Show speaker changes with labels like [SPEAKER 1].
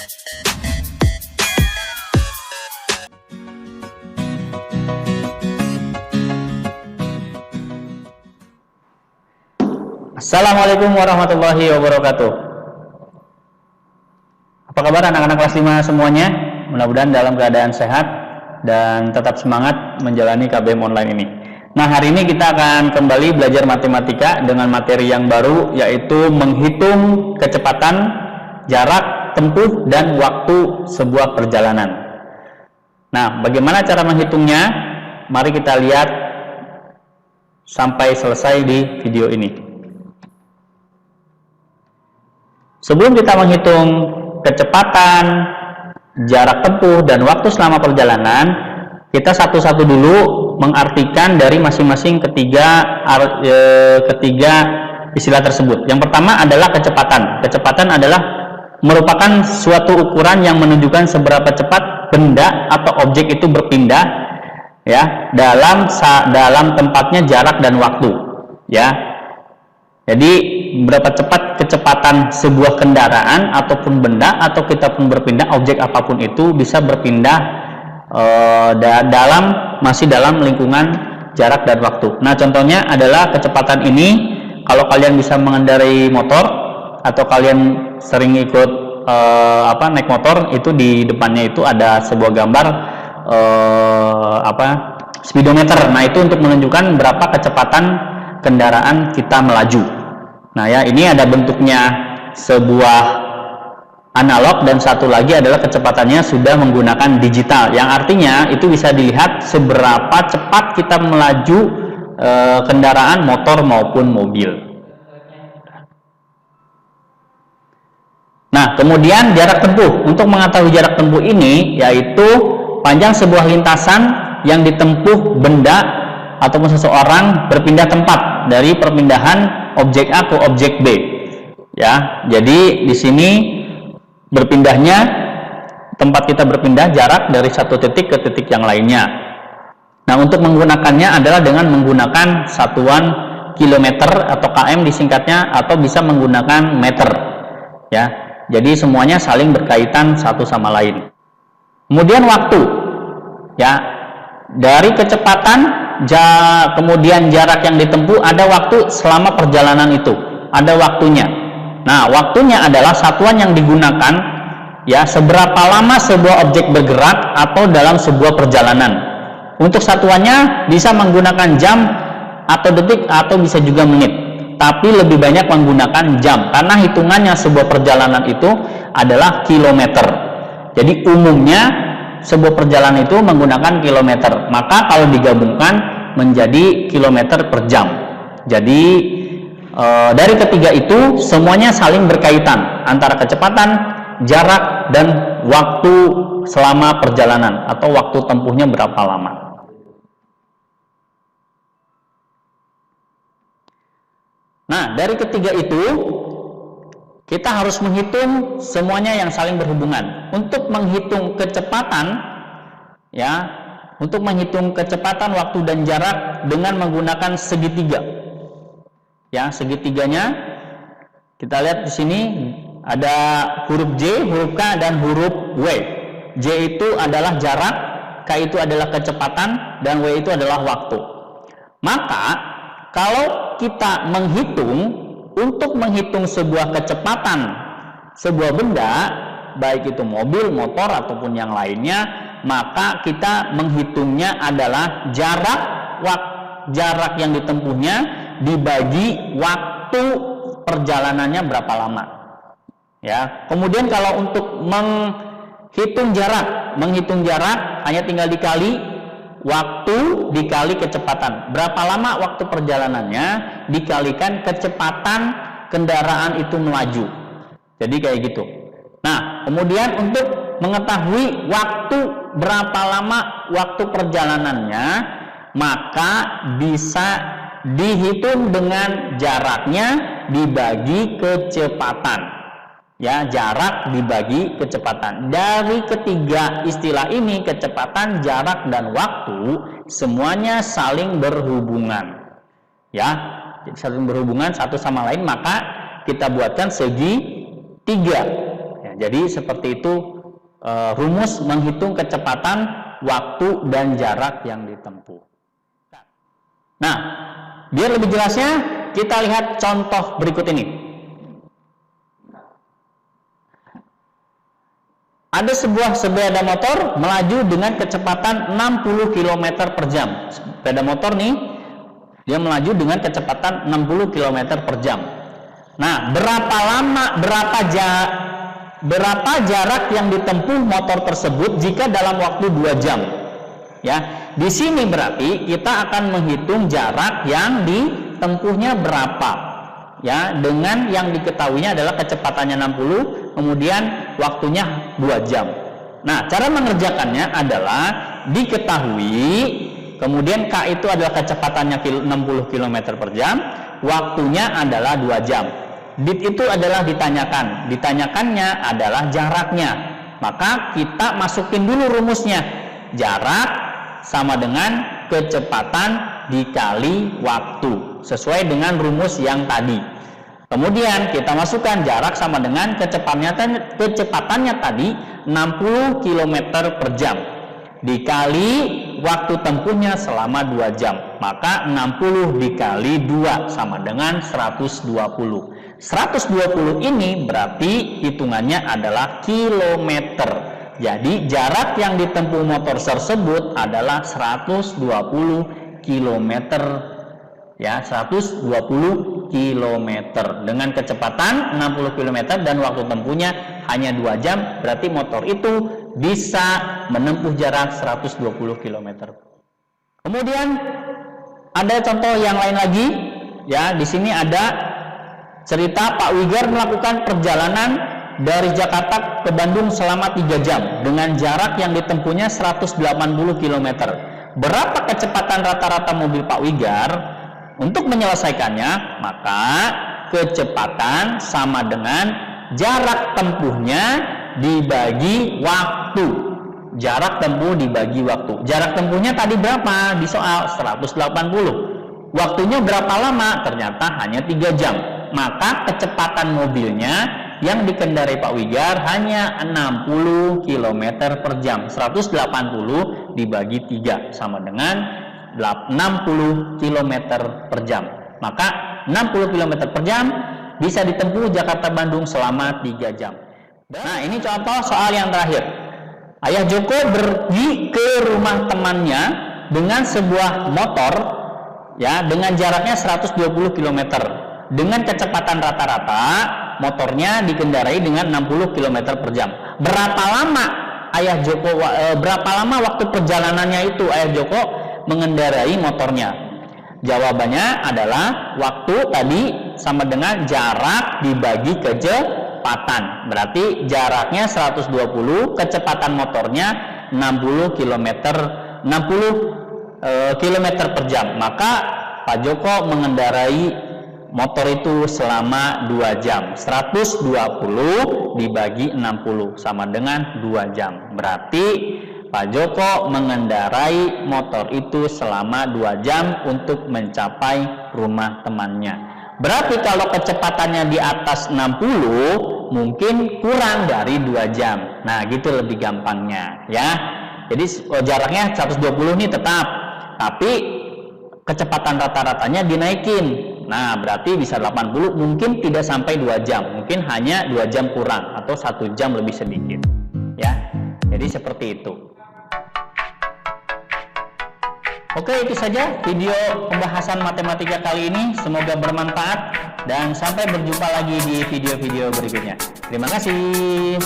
[SPEAKER 1] Assalamualaikum warahmatullahi wabarakatuh. Apa kabar anak-anak kelas 5 semuanya? Mudah-mudahan dalam keadaan sehat dan tetap semangat menjalani KBM online ini. Nah, hari ini kita akan kembali belajar matematika dengan materi yang baru, yaitu menghitung kecepatan, jarak tempuh, dan waktu sebuah perjalanan. Nah, bagaimana cara menghitungnya? Mari kita lihat sampai selesai di video ini. Sebelum kita menghitung kecepatan, jarak tempuh, dan waktu selama perjalanan, kita satu-satu dulu mengartikan dari masing-masing ketiga istilah tersebut. Yang pertama adalah kecepatan. Kecepatan adalah merupakan suatu ukuran yang menunjukkan seberapa cepat benda atau objek itu berpindah, ya, dalam tempatnya, jarak dan waktu, ya. Jadi berapa cepat kecepatan sebuah kendaraan ataupun benda, atau kita pun berpindah, objek apapun itu bisa berpindah masih dalam lingkungan jarak dan waktu. Nah, contohnya adalah kecepatan ini. Kalau kalian bisa mengendarai motor atau kalian sering ikut naik motor, itu di depannya itu ada sebuah gambar speedometer. Nah, itu untuk menunjukkan berapa kecepatan kendaraan kita melaju. Nah, ya, ini ada bentuknya sebuah analog, dan satu lagi adalah kecepatannya sudah menggunakan digital, yang artinya itu bisa dilihat seberapa cepat kita melaju kendaraan motor maupun mobil. Nah, kemudian jarak tempuh. Untuk mengetahui jarak tempuh ini, yaitu panjang sebuah lintasan yang ditempuh benda ataupun seseorang berpindah tempat dari perpindahan objek A ke objek B, ya. Jadi di sini berpindahnya, tempat kita berpindah jarak dari satu titik ke titik yang lainnya. Nah, untuk menggunakannya adalah dengan menggunakan satuan kilometer atau km disingkatnya, atau bisa menggunakan meter, ya. Jadi semuanya saling berkaitan satu sama lain. Kemudian waktu, ya, dari kecepatan, kemudian jarak yang ditempuh, ada waktu selama perjalanan itu, ada waktunya. Nah, waktunya adalah satuan yang digunakan, ya, seberapa lama sebuah objek bergerak atau dalam sebuah perjalanan. Untuk satuannya bisa menggunakan jam atau detik, atau bisa juga menit, tapi lebih banyak menggunakan jam karena hitungannya sebuah perjalanan itu adalah kilometer. Jadi umumnya sebuah perjalanan itu menggunakan kilometer, maka kalau digabungkan menjadi kilometer per jam. Jadi dari ketiga itu semuanya saling berkaitan antara kecepatan, jarak, dan waktu selama perjalanan atau waktu tempuhnya berapa lama. Nah, dari ketiga itu kita harus menghitung semuanya yang saling berhubungan. Untuk menghitung kecepatan, ya, untuk menghitung kecepatan, waktu, dan jarak dengan menggunakan segitiga. Ya, segitiganya kita lihat di sini ada huruf J, huruf K, dan huruf W. J itu adalah jarak, K itu adalah kecepatan, dan W itu adalah waktu. Maka kalau kita untuk menghitung sebuah kecepatan sebuah benda, baik itu mobil, motor, ataupun yang lainnya, maka kita menghitungnya adalah jarak yang ditempuhnya dibagi waktu perjalanannya berapa lama, ya. Kemudian kalau untuk menghitung jarak hanya tinggal dikali waktu dikali kecepatan. Berapa lama waktu perjalanannya dikalikan kecepatan kendaraan itu melaju. Jadi kayak gitu. Nah, kemudian untuk mengetahui berapa lama waktu perjalanannya, maka bisa dihitung dengan jaraknya dibagi kecepatan. Ya, jarak dibagi kecepatan. Dari ketiga istilah ini, kecepatan, jarak, dan waktu, semuanya saling berhubungan. Ya, saling berhubungan satu sama lain, maka kita buatkan segi tiga. Ya, Jadi seperti itu rumus menghitung kecepatan, waktu, dan jarak yang ditempuh. Nah, biar lebih jelasnya, kita lihat contoh berikut ini. Ada sebuah sepeda motor melaju dengan kecepatan 60 km per jam. Sepeda motor nih, dia melaju dengan kecepatan 60 km per jam. Nah, berapa jarak yang ditempuh motor tersebut jika dalam waktu 2 jam? Ya, di sini berarti kita akan menghitung jarak yang ditempuhnya berapa. Ya, dengan yang diketahuinya adalah kecepatannya 60, kemudian waktunya 2 jam. Nah, cara mengerjakannya adalah diketahui, kemudian K itu adalah kecepatannya 60 km per jam, waktunya adalah 2 jam. Dit itu adalah ditanyakannya adalah jaraknya. Maka kita masukin dulu rumusnya. Jarak sama dengan kecepatan dikali waktu, sesuai dengan rumus yang tadi. Kemudian kita masukkan jarak sama dengan kecepatannya tadi 60 km per jam dikali waktu tempuhnya selama 2 jam. Maka 60 dikali 2 sama dengan 120. 120 ini berarti hitungannya adalah kilometer. Jadi jarak yang ditempuh motor tersebut adalah 120 km, ya, 120 km dengan kecepatan 60 km dan waktu tempuhnya hanya 2 jam. Berarti motor itu bisa menempuh jarak 120 km. Kemudian ada contoh yang lain lagi, ya. Di sini ada cerita Pak Wigar melakukan perjalanan dari Jakarta ke Bandung selama 3 jam dengan jarak yang ditempuhnya 180 km. Berapa kecepatan rata-rata mobil Pak Wigar? Untuk menyelesaikannya, maka kecepatan sama dengan jarak tempuhnya dibagi waktu. Jarak tempuh dibagi waktu. Jarak tempuhnya tadi berapa? Di soal 180. Waktunya berapa lama? Ternyata hanya 3 jam. Maka kecepatan mobilnya yang dikendarai Pak Wigar hanya 60 km per jam. 180 dibagi 3 sama dengan 60 km per jam. Maka 60 km per jam bisa ditempuh Jakarta-Bandung selama 3 jam. Nah, ini contoh soal yang terakhir. Ayah Joko pergi ke rumah temannya dengan sebuah motor, ya, dengan jaraknya 120 km. Dengan kecepatan rata-rata motornya dikendarai dengan 60 km per jam. Berapa lama waktu perjalanannya itu Ayah Joko mengendarai motornya? Jawabannya adalah waktu tadi sama dengan jarak dibagi kecepatan. Berarti jaraknya 120, kecepatan motornya 60 km per jam. Maka Pak Joko mengendarai motor itu selama 2 jam. 120 dibagi 60 sama dengan 2 jam. Berarti Pak Joko mengendarai motor itu selama 2 jam untuk mencapai rumah temannya. Berarti kalau kecepatannya di atas 60 mungkin kurang dari 2 jam. Nah, gitu lebih gampangnya, ya. Jadi jaraknya 120 ini tetap, tapi kecepatan rata-ratanya dinaikin. Nah, berarti bisa 80, mungkin tidak sampai 2 jam, mungkin hanya 2 jam kurang atau 1 jam lebih sedikit, ya. Jadi seperti itu. Oke, itu saja video pembahasan matematika kali ini. Semoga bermanfaat dan sampai berjumpa lagi di video-video berikutnya. Terima kasih.